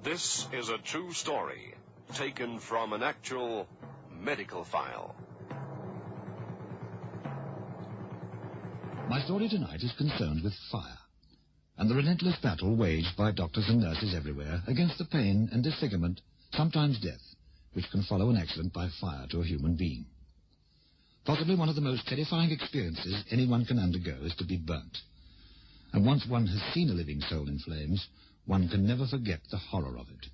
This is a true story taken from an actual medical file. My story tonight is concerned with fire and the relentless battle waged by doctors and nurses everywhere against the pain and disfigurement, sometimes death, which can follow an accident by fire to a human being. Possibly one of the most terrifying experiences anyone can undergo is to be burnt. And once one has seen a living soul in flames, one can never forget the horror of it.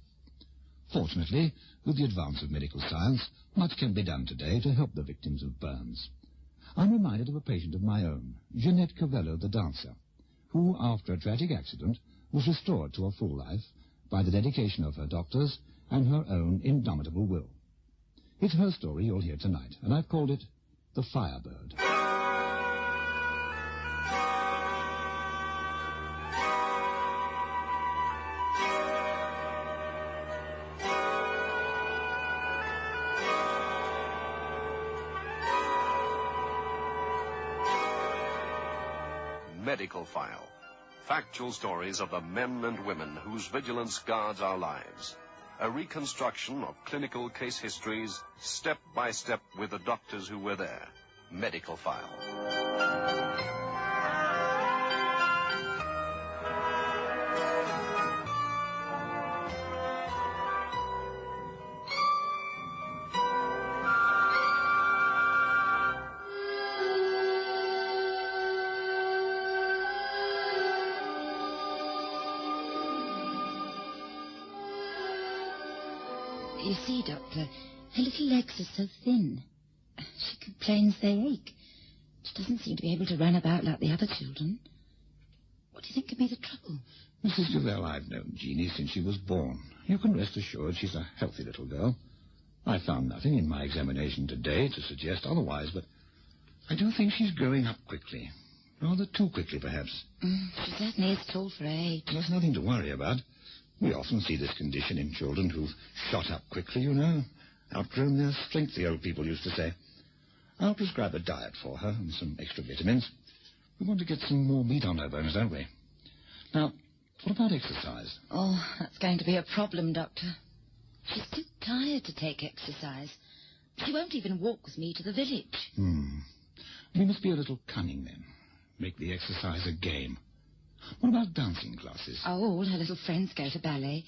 Fortunately, with the advance of medical science, much can be done today to help the victims of burns. I'm reminded of a patient of my own, Jeanette Cavello, the dancer, who, after a tragic accident, was restored to a full life by the dedication of her doctors and her own indomitable will. It's her story you'll hear tonight, and I've called it The Firebird. Medical File. Factual stories of the men and women whose vigilance guards our lives. A reconstruction of clinical case histories, step by step with the doctors who were there. Medical File. You see, Doctor, her little legs are so thin. She complains they ache. She doesn't seem to be able to run about like the other children. What do you think could be the trouble? Mrs. Cavell, I've known Jeannie since she was born. You can rest assured she's a healthy little girl. I found nothing in my examination today to suggest otherwise, but I do think she's growing up quickly. Rather too quickly, perhaps. She certainly is tall for her age. There's nothing to worry about. We often see this condition in children who've shot up quickly, you know. Outgrown their strength, the old people used to say. I'll prescribe a diet for her and some extra vitamins. We want to get some more meat on her bones, don't we? Now, what about exercise? Oh, that's going to be a problem, Doctor. She's too tired to take exercise. She won't even walk with me to the village. We must be a little cunning, then. Make the exercise a game. What about dancing classes? Oh, all her little friends go to ballet.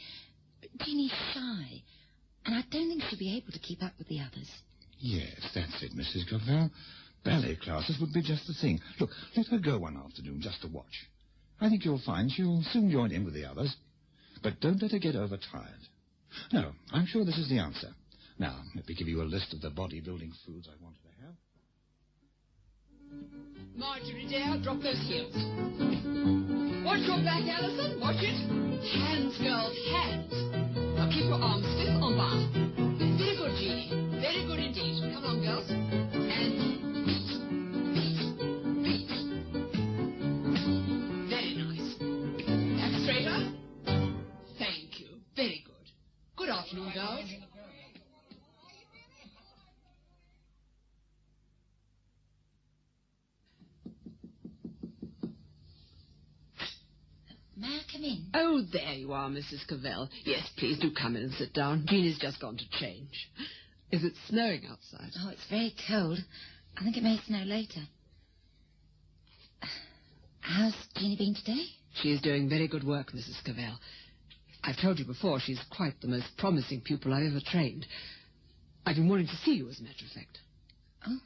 But Jeannie's shy, and I don't think she'll be able to keep up with the others. Yes, that's it, Mrs. Cavell. Ballet classes would be just the thing. Look, let her go one afternoon just to watch. I think you'll find she'll soon join in with the others. But don't let her get overtired. No, I'm sure this is the answer. Now, let me give you a list of the bodybuilding foods I want her to have. Marjorie, dear, drop those heels. Watch your back, Alison. Watch it. Hands, girls, hands. Now keep your arms stiff en bas. Very good, Jeannie. Very good indeed. Come on, girls. And beat. Beat. Beat. Very nice. Back straighter. Thank you. Very good. Good afternoon, girls. May I come in? Oh, there you are, Mrs. Cavell. Yes, please do come in and sit down. Jeannie's just gone to change. Is it snowing outside? Oh, it's very cold. I think it may snow later. How's Jeannie been today? She is doing very good work, Mrs. Cavell. I've told you before she's quite the most promising pupil I've ever trained. I've been wanting to see you, as a matter of fact. Oh,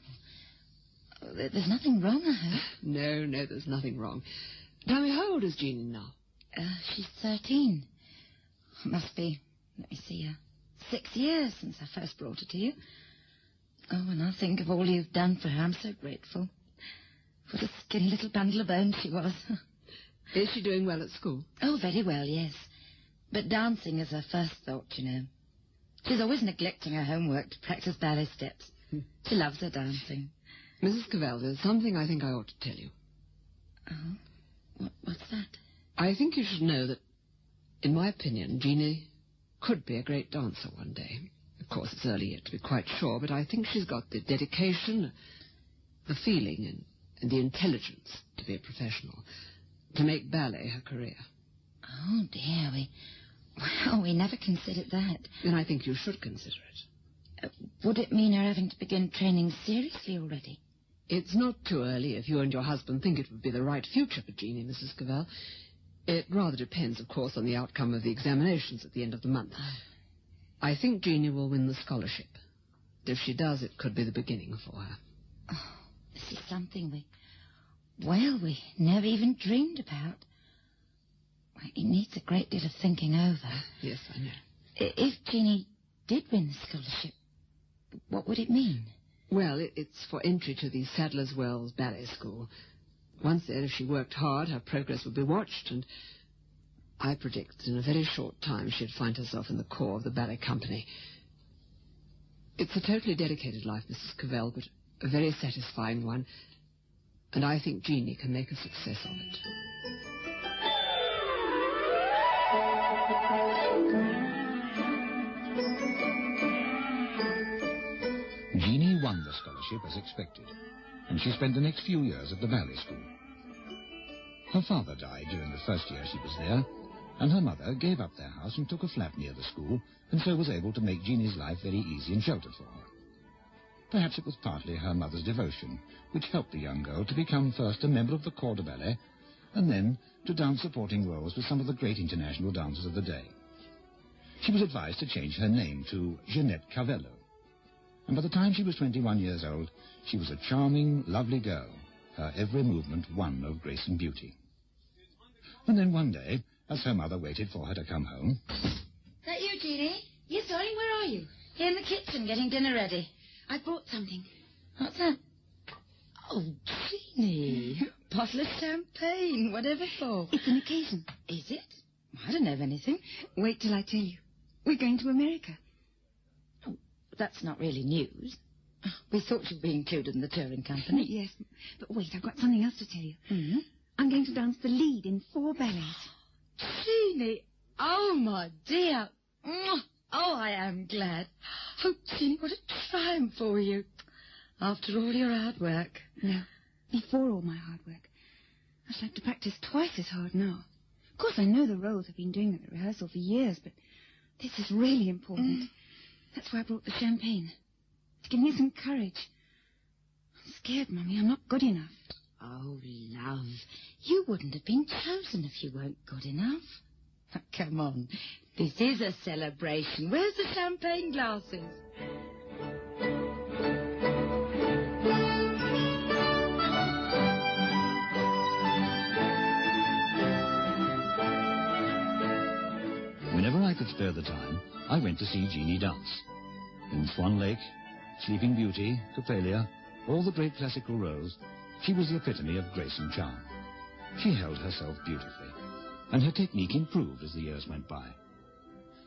there's nothing wrong, I hope. No, there's nothing wrong. Tell me, how old is Jeannie now? She's 13. Must be, let me see, 6 years since I first brought her to you. Oh, when I think of all you've done for her, I'm so grateful. What a skinny little bundle of bones she was. Is she doing well at school? Oh, very well, yes. But dancing is her first thought, you know. She's always neglecting her homework to practice ballet steps. She loves her dancing. Mrs. Cavell, there's something I think I ought to tell you. Oh? What's that? I think you should know that, in my opinion, Jeannie could be a great dancer one day. Of course, it's early yet to be quite sure, but I think she's got the dedication, the feeling, and the intelligence to be a professional, to make ballet her career. Oh, dear, Well, we never considered that. Then I think you should consider it. Would it mean her having to begin training seriously already? It's not too early if you and your husband think it would be the right future for Jeannie, Mrs. Cavell. It rather depends, of course, on the outcome of the examinations at the end of the month. I think Jeannie will win the scholarship. If she does, it could be the beginning for her. Oh, this is something we never even dreamed about. Well, it needs a great deal of thinking over. Yes, I know. If Jeannie did win the scholarship, what would it mean? Well, it's for entry to the Sadler's Wells Ballet School. Once there, if she worked hard, her progress would be watched, and I predict that in a very short time she'd find herself in the corps of the ballet company. It's a totally dedicated life, Mrs. Cavell, but a very satisfying one, and I think Jeannie can make a success of it. Jeannie won the scholarship as expected, and she spent the next few years at the ballet school. Her father died during the first year she was there, and her mother gave up their house and took a flat near the school, and so was able to make Jeannie's life very easy and sheltered for her. Perhaps it was partly her mother's devotion, which helped the young girl to become first a member of the corps de ballet, and then to dance supporting roles with some of the great international dancers of the day. She was advised to change her name to Jeanette Cavello, and by the time she was 21 years old, she was a charming, lovely girl, her every movement one of grace and beauty. And then one day, as her mother waited for her to come home... That you, Jeannie? Yes, darling, where are you? Here in the kitchen, getting dinner ready. I brought something. What's that? Oh, Jeannie. Bottle of champagne, whatever for. It's an occasion. Is it? I don't know of anything. Wait till I tell you. We're going to America. Oh, that's not really news. We thought you'd be included in the touring company. Yes, but wait, I've got something else to tell you. Mm-hmm. I'm going to dance the lead in 4 ballets. Jeannie, oh, my dear. Oh, I am glad. Oh, Jeannie, what a triumph for you. After all your hard work. No, before all my hard work. I shall have to practice twice as hard now. Of course, I know the roles I've been doing at the rehearsal for years, but this is really important. That's why I brought the champagne. To give me some courage. I'm scared, Mummy. I'm not good enough. Oh, love, you wouldn't have been chosen if you weren't good enough. Oh, come on, this is a celebration. Where's the champagne glasses? Whenever I could spare the time, I went to see Jeannie dance. In Swan Lake, Sleeping Beauty, Coppelia, all the great classical roles, she was the epitome of grace and charm. She held herself beautifully, and her technique improved as the years went by.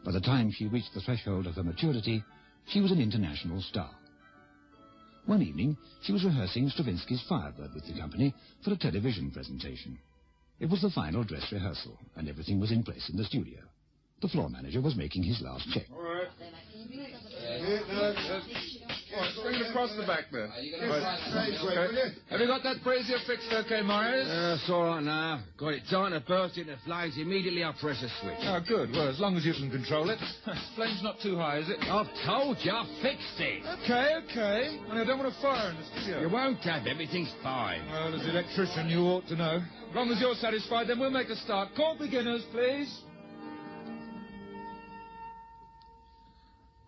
By the time she reached the threshold of her maturity, she was an international star. One evening, she was rehearsing Stravinsky's Firebird with the company for a television presentation. It was the final dress rehearsal, and everything was in place in the studio. The floor manager was making his last check. All right. Bring it across the back there. Okay. Have you got that brazier fixed okay, Myers? It's all right now. Got it tight and burst into flames. Immediately I'll press a switch. Oh, good. Well, as long as you can control it. Flame's not too high, is it? I've told you, I fixed it. Okay. Only I don't want a fire in the studio. You won't have. Everything's fine. Well, as an electrician, you ought to know. As long as you're satisfied, then we'll make a start. Call beginners, please.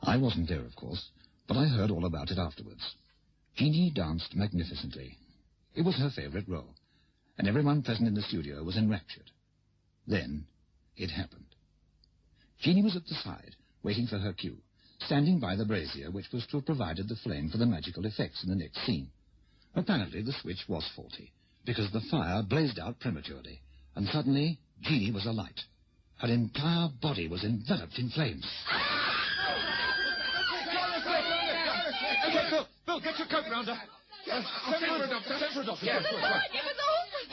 I wasn't there, of course, but I heard all about it afterwards. Jeannie danced magnificently. It was her favorite role, and everyone present in the studio was enraptured. Then it happened. Jeannie was at the side, waiting for her cue, standing by the brazier which was to have provided the flame for the magical effects in the next scene. Apparently the switch was faulty, because the fire blazed out prematurely, and suddenly Jeannie was alight. Her entire body was enveloped in flames. Bill, get your coat round her. Send for a doctor. It was awful.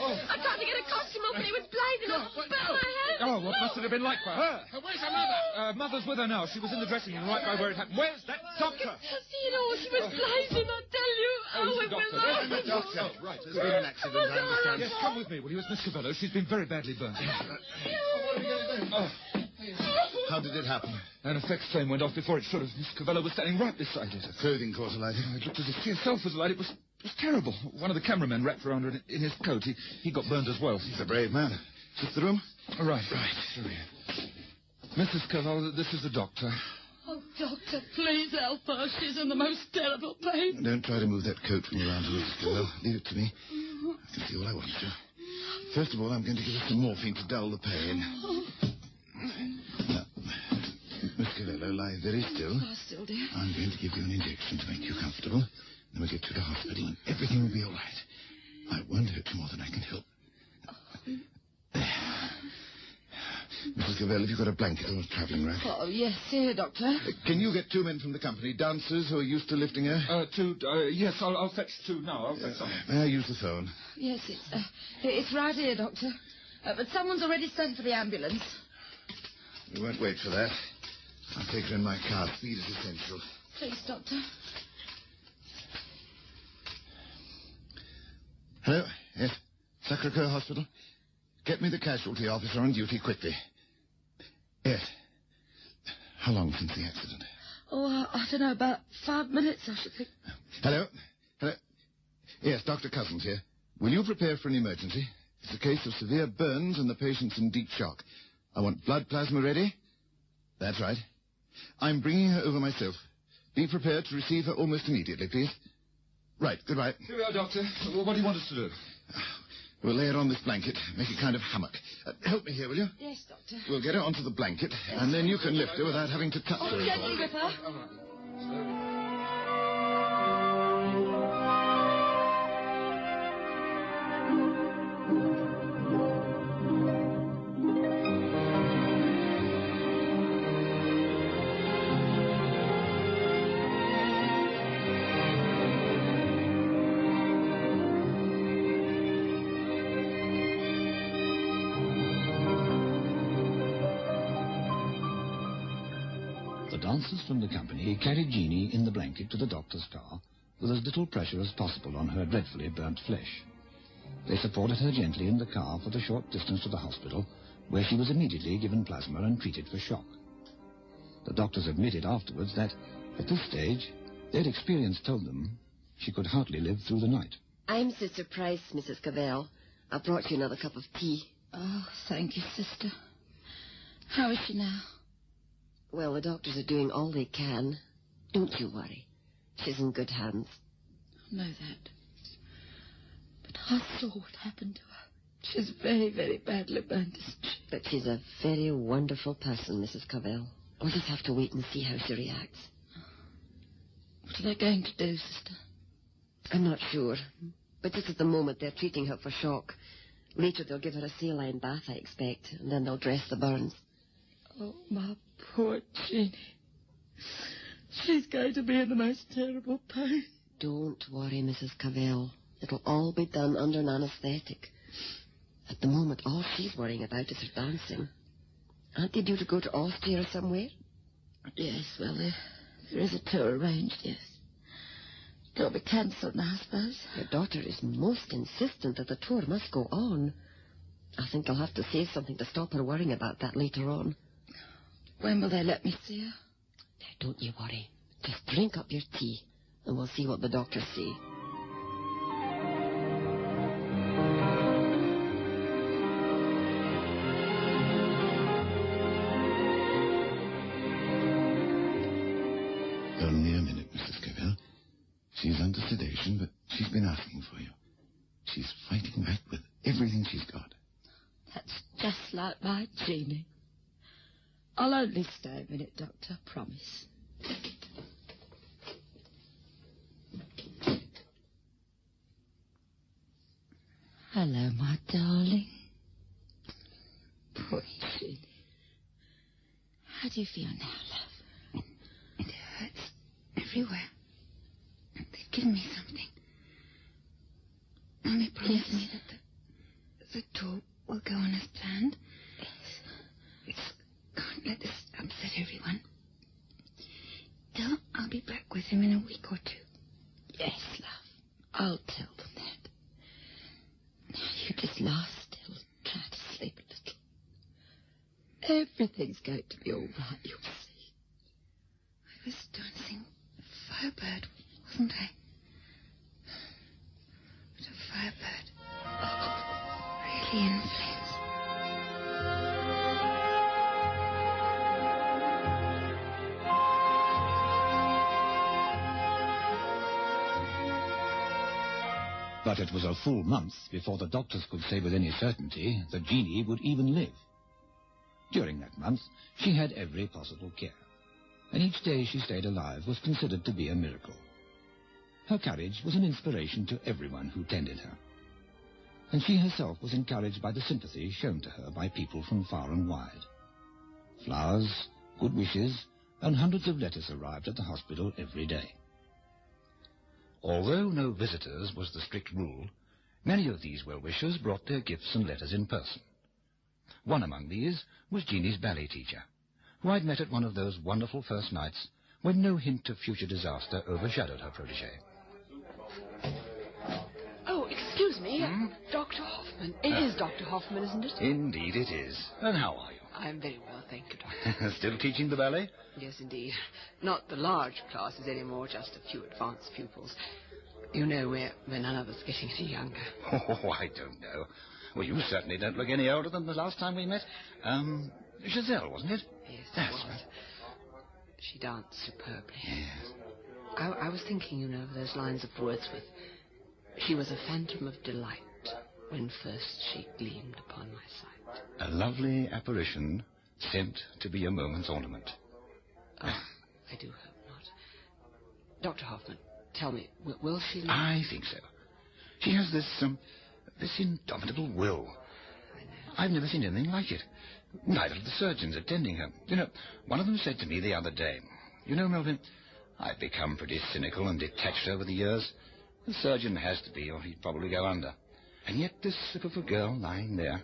I tried to get a costume off and it was blazing up. But my head. Oh, what must it have been like for her? Where's her mother? Mother's with her now. She was in the dressing room right by where it happened. Where's that doctor? See it all. She was blazing, I tell you. Who's the doctor? Where's the doctor? Oh, right. There's been an accident, I understand. Yes, come with me, will you? It's Miss Cavello. She's been very badly burnt. What are we going to do? How did it happen? An effects flame went off before it should have. Miss Cavello was standing right beside it. Clothing caught alight. It looked as if she herself was alight. It was terrible. One of the cameramen wrapped around her in his coat. He got burned as well. He's a brave man. Is this the room? Right. Through here. Mrs. Cavello, this is the doctor. Oh, doctor, please help her. She's in the most terrible pain. Don't try to move that coat from your arms, Mrs. Cavello. Leave it to me. I can see all I want to. First of all, I'm going to give her some morphine to dull the pain. Now, Miss Cavello, lie very still. Oh, still, dear. I'm going to give you an injection to make you comfortable. Then we'll get you to hospital and everything will be all right. I won't hurt you more than I can help. There. Mrs. Cavello, have you got a blanket or a travelling rag? Oh, yes, here, doctor. Can you get 2 men from the company, dancers who are used to lifting her? Yes, I'll fetch 2 now. I'll fetch some. May I use the phone? Yes, it's right here, doctor. But someone's already sent for the ambulance. We won't wait for that. I'll take her in my car. Speed is essential. Please, doctor. Hello? Yes? Sacré-Cœur Hospital? Get me the casualty officer on duty quickly. Yes. How long since the accident? Oh, I don't know, about 5 minutes, I should think. Hello? Yes, Dr. Cousins here. Will you prepare for an emergency? It's a case of severe burns and the patient's in deep shock. I want blood plasma ready. That's right. I'm bringing her over myself. Be prepared to receive her almost immediately, please. Right, goodbye. Here we are, Doctor. What do you want us to do? We'll lay her on this blanket, make a kind of hammock. Help me here, will you? Yes, doctor. We'll get her onto the blanket, and then you can lift her without having to touch her. Gently with her. The dancers from the company carried Jeanie in the blanket to the doctor's car with as little pressure as possible on her dreadfully burnt flesh. They supported her gently in the car for the short distance to the hospital, where she was immediately given plasma and treated for shock. The doctors admitted afterwards that, at this stage, their experience told them she could hardly live through the night. I'm Sister Price, Mrs. Cavell. I brought you another cup of tea. Oh, thank you, sister. How is she now? Well, the doctors are doing all they can. Don't you worry. She's in good hands. I know that. But I saw what happened to her. She's very, very badly burnt, isn't she? But she's a very wonderful person, Mrs. Cavell. We'll just have to wait and see how she reacts. What are they going to do, sister? I'm not sure. But just at the moment, they're treating her for shock. Later, they'll give her a saline bath, I expect, and then they'll dress the burns. Oh, my poor Jeanie. She's going to be in the most terrible pain. Don't worry, Mrs. Cavell. It'll all be done under an anaesthetic. At the moment, all she's worrying about is her dancing. Aren't they due to go to Austria or somewhere? Yes, well, there is a tour arranged, yes. It'll be cancelled now, I suppose. Your daughter is most insistent that the tour must go on. I think I'll have to say something to stop her worrying about that later on. When will they let me see her? Now, don't you worry. Just drink up your tea, and we'll see what the doctors say. Only a minute, Mrs. Cavell. She's under sedation, but she's been asking for you. She's fighting back with everything she's got. That's just like my Jeanie. I'll only stay a minute, Doctor, promise. Hello, my darling. Poor Jeanie. How do you feel now, love? It hurts everywhere. They've given me something. Mommy promised me that the tour will go on as planned. Yes. Can't let this upset everyone. I'll be back with him in a week or two. Yes, love. I'll tell them that. Now, you just lie still and try to sleep a little. Everything's going to be all right, you'll see. I was dancing Firebird, wasn't I? But a Firebird. Really in flames. But it was a full month before the doctors could say with any certainty that Jeanie would even live. During that month, she had every possible care, and each day she stayed alive was considered to be a miracle. Her courage was an inspiration to everyone who tended her, and she herself was encouraged by the sympathy shown to her by people from far and wide. Flowers, good wishes, and hundreds of letters arrived at the hospital every day. Although no visitors was the strict rule, many of these well-wishers brought their gifts and letters in person. One among these was Jeanie's ballet teacher, who I'd met at one of those wonderful first nights when no hint of future disaster overshadowed her protégé. Oh, excuse me, Dr. Hoffman. It is Dr. Hoffman, isn't it? Indeed it is. And how are you? I'm very well, thank you, Doctor. Still teaching the ballet? Yes, indeed. Not the large classes anymore, just a few advanced pupils. You know, we're none of us getting any younger. Oh, I don't know. Well, you certainly don't look any older than the last time we met. Giselle, wasn't it? Yes, That's it was. right. She danced superbly. Yes. I was thinking, you know, of those lines of Wordsworth. She was a phantom of delight when first she gleamed upon my sight. A lovely apparition sent to be a moment's ornament. Oh, I do hope not. Dr. Hoffman, tell me, will she live? I think so. She has this indomitable will. I know. I've never seen anything like it. Neither of the surgeons attending her. You know, one of them said to me the other day, "You know, Melvin, I've become pretty cynical and detached over the years. The surgeon has to be, or he'd probably go under. And yet this slip of a girl lying there,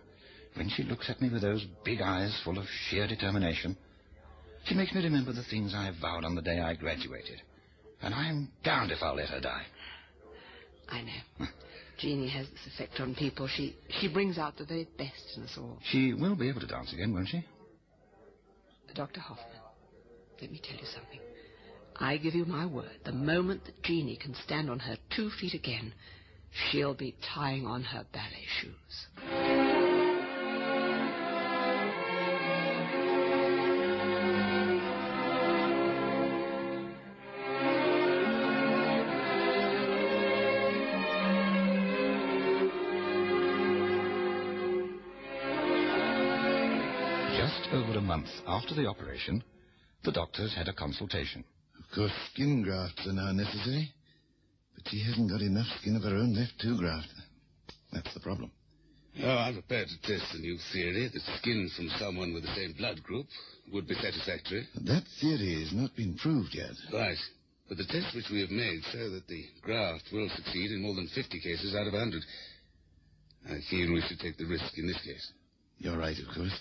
when she looks at me with those big eyes full of sheer determination, she makes me remember the things I vowed on the day I graduated. And I'm damned if I'll let her die." I know. Jeanie has this effect on people. She brings out the very best in us all. She will be able to dance again, won't she? Dr. Hoffman, let me tell you something. I give you my word, the moment that Jeanie can stand on her 2 feet again, she'll be tying on her ballet shoes. Over a month after the operation, the doctors had a consultation. Of course, skin grafts are now necessary, but she hasn't got enough skin of her own left to graft. That's the problem. Oh, I'm prepared to test the new theory that skin from someone with the same blood group would be satisfactory. That theory has not been proved yet. Right. But the tests which we have made show that the graft will succeed in more than 50 cases out of 100. I feel we should take the risk in this case. You're right, of course.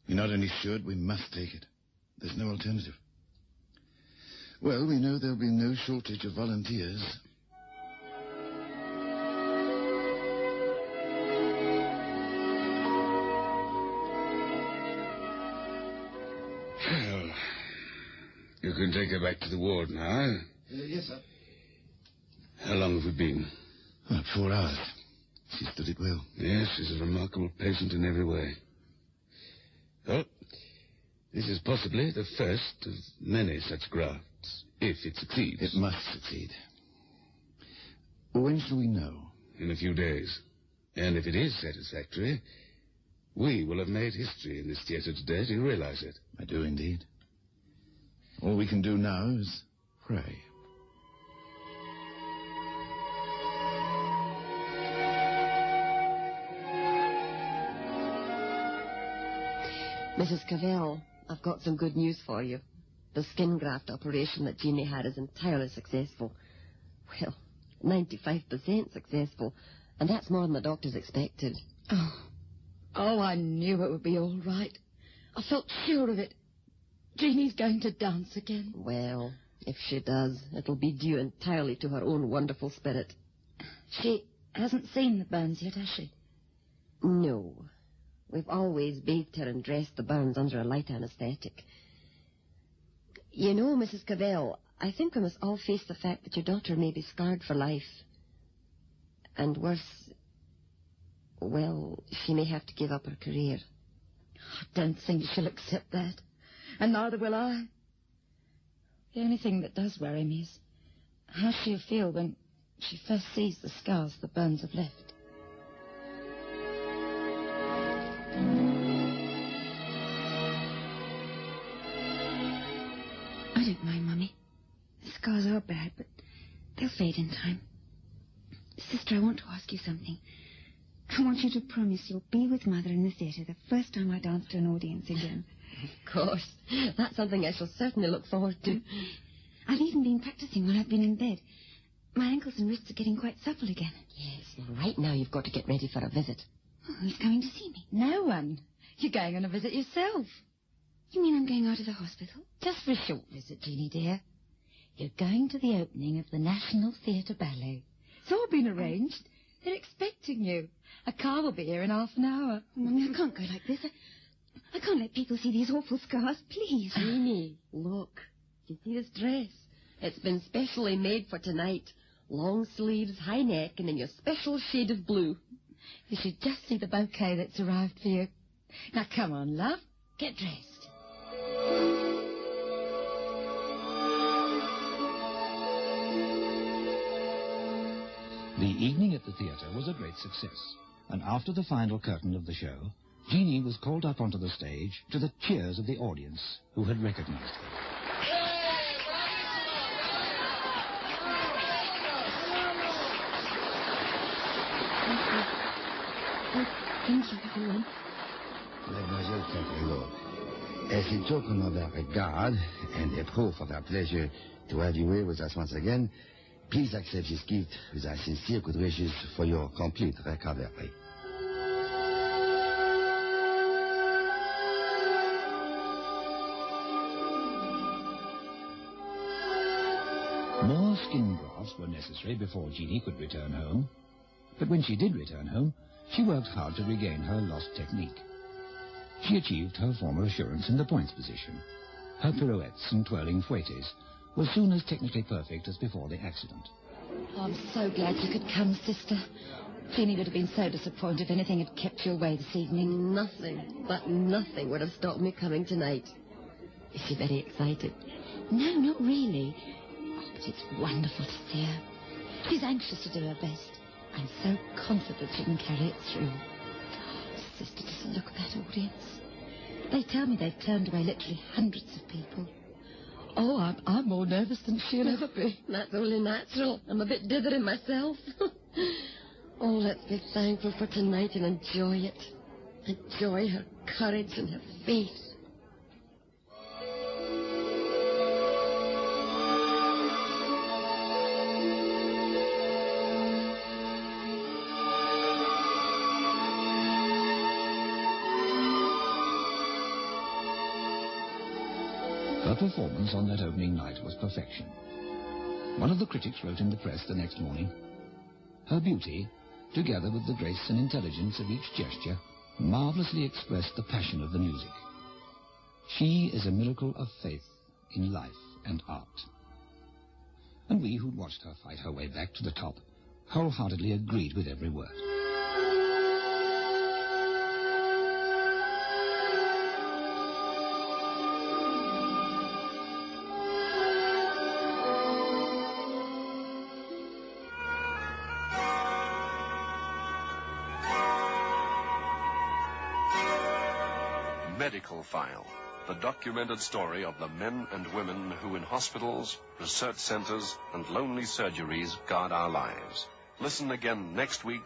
We not only should, we must take it. There's no alternative. Well, we know there'll be no shortage of volunteers. Well, you can take her back to the ward now. Yes, sir. How long have we been? About 4 hours. She stood it well. Yes, she's a remarkable patient in every way. Well, this is possibly the first of many such grafts, if it succeeds. It must succeed. When shall we know? In a few days. And if it is satisfactory, we will have made history in this theatre today. Do you realize it? I do indeed. All we can do now is pray. Mrs. Cavell, I've got some good news for you. The skin graft operation that Jeanie had is entirely successful. Well, 95% successful, and that's more than the doctors expected. Oh, I knew it would be all right. I felt sure of it. Jeanie's going to dance again. Well, if she does, it'll be due entirely to her own wonderful spirit. She hasn't seen the burns yet, has she? No. We've always bathed her and dressed the burns under a light anesthetic. You know, Mrs. Cavell, I think we must all face the fact that your daughter may be scarred for life. And worse, well, she may have to give up her career. I don't think she'll accept that. And neither will I. The only thing that does worry me is how she'll feel when she first sees the scars the burns have left. I don't mind, Mummy. The scars are bad, but they'll fade in time. Sister, I want to ask you something. I want you to promise you'll be with Mother in the theatre the first time I dance to an audience again. Of course. That's something I shall certainly look forward to. I've even been practicing while I've been in bed. My ankles and wrists are getting quite supple again. Yes, well, right now you've got to get ready for a visit. Oh, who's coming to see me? No one. You're going on a visit yourself. You mean I'm going out of the hospital? Just for a short visit, Jeannie, dear. You're going to the opening of the National Theatre Ballet. It's all been arranged. They're expecting you. A car will be here in half an hour. Oh, Mummy, I can't go like this. I can't let people see these awful scars. Please. Jeannie, look. Do you see this dress? It's been specially made for tonight. Long sleeves, high neck, and in your special shade of blue. You should just see the bouquet that's arrived for you. Now, come on, love. Get dressed. The evening at the theatre was a great success, and after the final curtain of the show, Jeannie was called up onto the stage to the cheers of the audience, who had recognized her. Thank you, everyone. Mademoiselle Caprello, as a token of our regard and a proof of our pleasure to have you here with us once again, please accept this gift with our sincere good wishes for your complete recovery. More skin grafts were necessary before Jeannie could return home. But when she did return home, she worked hard to regain her lost technique. She achieved her former assurance in the points position. Her pirouettes and twirling fouettes were soon as technically perfect as before the accident. Oh, I'm so glad you could come, sister. Jeannie would have been so disappointed if anything had kept you away this evening. Nothing, but nothing would have stopped me coming tonight. Is she very excited? No, not really. Oh, but it's wonderful to see her. She's anxious to do her best. I'm so confident she can carry it through. Oh, sister, just look at that audience. They tell me they've turned away literally hundreds of people. Oh, I'm more nervous than she'll ever be. That's only natural. I'm a bit dithering myself. Oh, let's be thankful for tonight and enjoy it. Enjoy her courage and her faith. Her performance on that opening night was perfection. One of the critics wrote in the press the next morning, "Her beauty, together with the grace and intelligence of each gesture, marvelously expressed the passion of the music. She is a miracle of faith in life and art." And we who'd watched her fight her way back to the top wholeheartedly agreed with every word. Medical File, the documented story of the men and women who in hospitals, research centers, and lonely surgeries guard our lives. Listen again next week